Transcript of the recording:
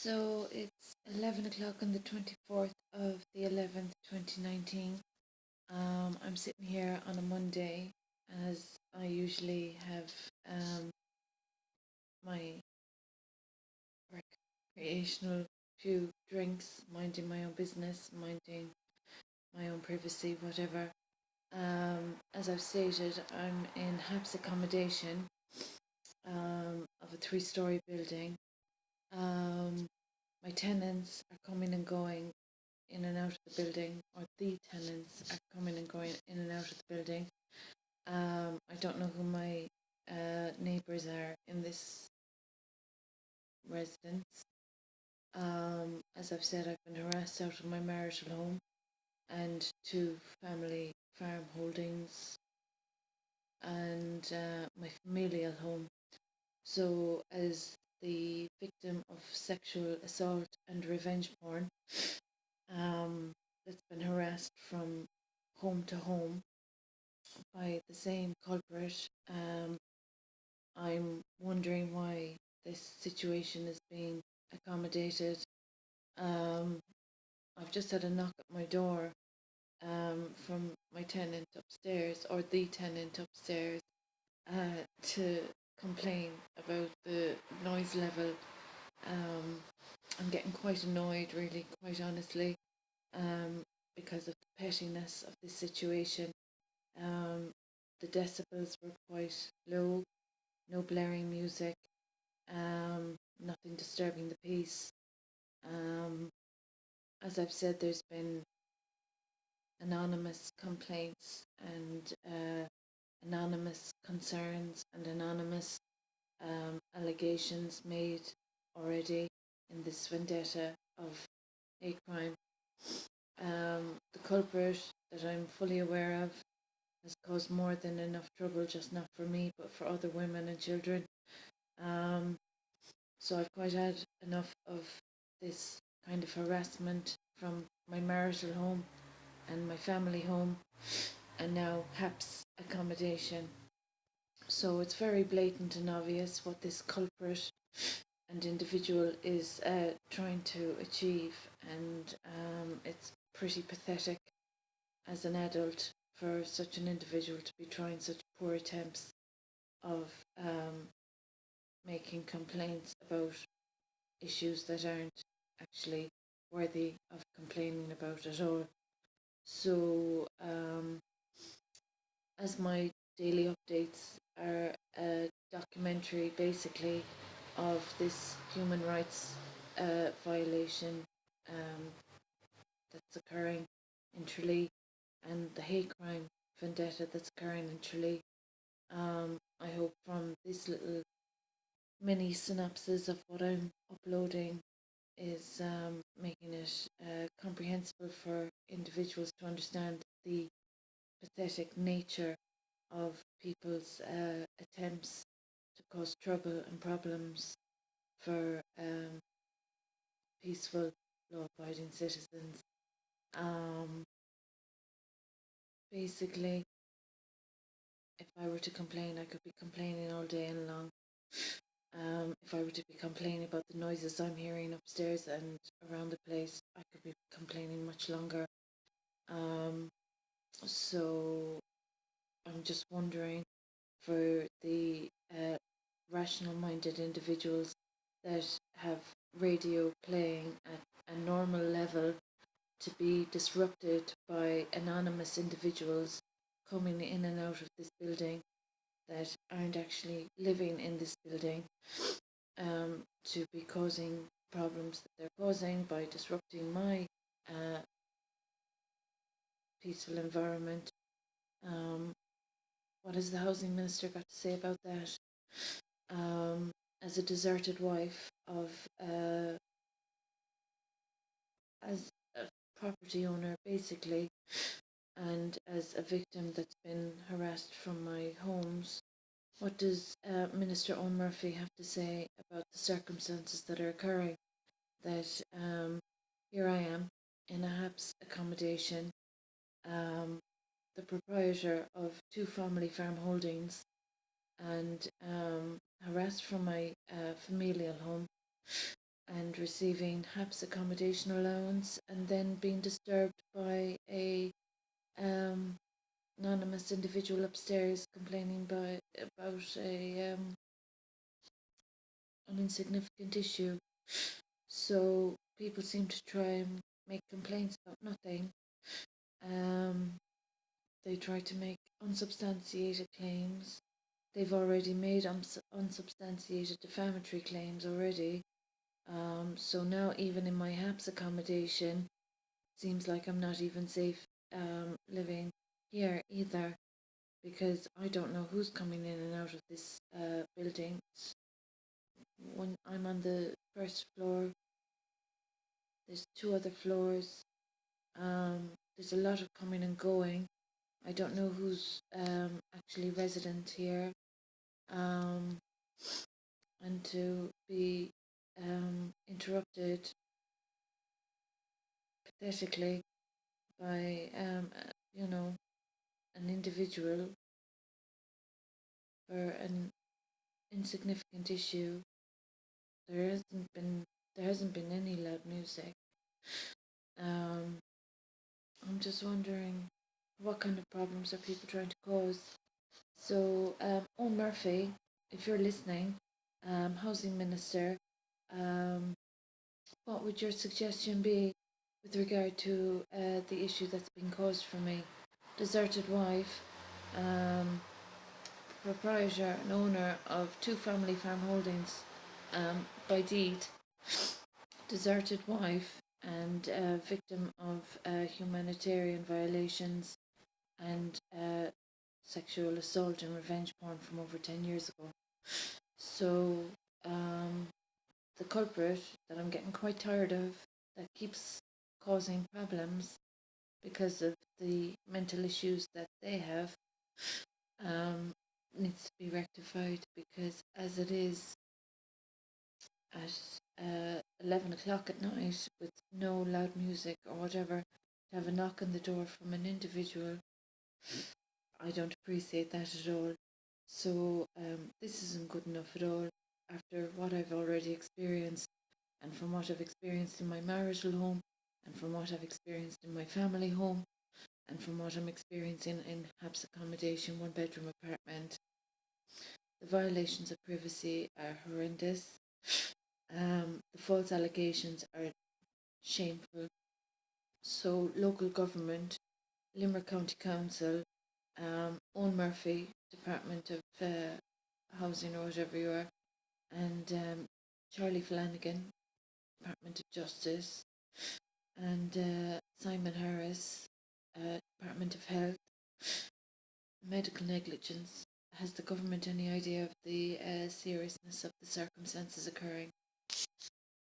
So it's 11 o'clock on the 24th of the 11th, 2019. I'm sitting here on a Monday as I usually have my recreational few drinks, minding my own business, minding my own privacy, whatever. As I've stated, I'm in HAPS accommodation of a three-story building. My tenants are coming and going in and out of the building, or the tenants are coming and going in and out of the building. I don't know who my neighbours are in this residence. As I've said, I've been harassed out of my marital home and two family farm holdings and my familial home. So, as the victim of sexual assault and revenge porn, that's been harassed from home to home by the same culprit. I'm wondering why this situation is being accommodated. Um, I've just had a knock at my door from my tenant upstairs, or the tenant upstairs, to complain about the noise level. I'm getting quite annoyed, really, quite honestly, because of the pettiness of this situation. Um, the decibels were quite low, no blaring music, nothing disturbing the peace. As I've said, there's been anonymous complaints and anonymous concerns and anonymous allegations made already in this vendetta of hate crime. The culprit that I'm fully aware of has caused more than enough trouble, just not for me, but for other women and children. So I've quite had enough of this kind of harassment from my marital home and my family home, and now HAPS accommodation. So it's very blatant and obvious what this culprit and individual is trying to achieve, and it's pretty pathetic as an adult for such an individual to be trying such poor attempts of making complaints about issues that aren't actually worthy of complaining about at all. So, as my daily updates are a documentary basically of this human rights violation that's occurring in Tralee and the hate crime vendetta that's occurring in Tralee. I hope from this little mini synopsis of what I'm uploading is making it comprehensible for individuals to understand the pathetic nature of people's attempts to cause trouble and problems for peaceful, law-abiding citizens. Basically, if I were to complain, I could be complaining all day and long. If I were to be complaining about the noises I'm hearing upstairs and around the place, I could be complaining much longer. So I'm just wondering for the rational-minded individuals that have radio playing at a normal level to be disrupted by anonymous individuals coming in and out of this building that aren't actually living in this building, to be causing problems that they're causing by disrupting my peaceful environment. What has the housing minister got to say about that? As a deserted wife of as a property owner basically, and as a victim that's been harassed from my homes, what does Minister O'Murphy have to say about the circumstances that are occurring? That here I am in a HAPS accommodation, the proprietor of two family farm holdings, and harassed from my familial home, and receiving HAPS accommodation allowance, and then being disturbed by a um, anonymous individual upstairs complaining about an insignificant issue. So people seem to try and make complaints about nothing. They try to make unsubstantiated claims. They've already made unsubstantiated defamatory claims already. So now even in my HAPS accommodation, it seems like I'm not even safe living here either, because I don't know who's coming in and out of this building. When I'm on the first floor, there's two other floors. There's a lot of coming and going. I don't know who's actually resident here. Um, and to be interrupted pathetically by an individual for an insignificant issue. There hasn't been any loud music. Um, I'm just wondering what kind of problems are people trying to cause. So, Owen Murphy, if you're listening, Housing Minister, what would your suggestion be with regard to the issue that's been caused for me? Deserted wife, proprietor and owner of two family farm holdings by deed, deserted wife, and victim of humanitarian violations and sexual assault and revenge porn from over 10 years ago. So, the culprit that I'm getting quite tired of, that keeps causing problems because of the mental issues that they have, needs to be rectified, because as it is at 11 o'clock at night with no loud music or whatever, to have a knock on the door from an individual, I don't appreciate that at all. So this isn't good enough at all after what I've already experienced, and from what I've experienced in my marital home, and from what I've experienced in my family home, and from what I'm experiencing in HAPS accommodation, one bedroom apartment. The violations of privacy are horrendous. The false allegations are shameful. So local government, Limerick County Council, Owen Murphy, Department of Housing or whatever you are, and Charlie Flanagan, Department of Justice, and Simon Harris, Department of Health, medical negligence. Has the government any idea of the seriousness of the circumstances occurring?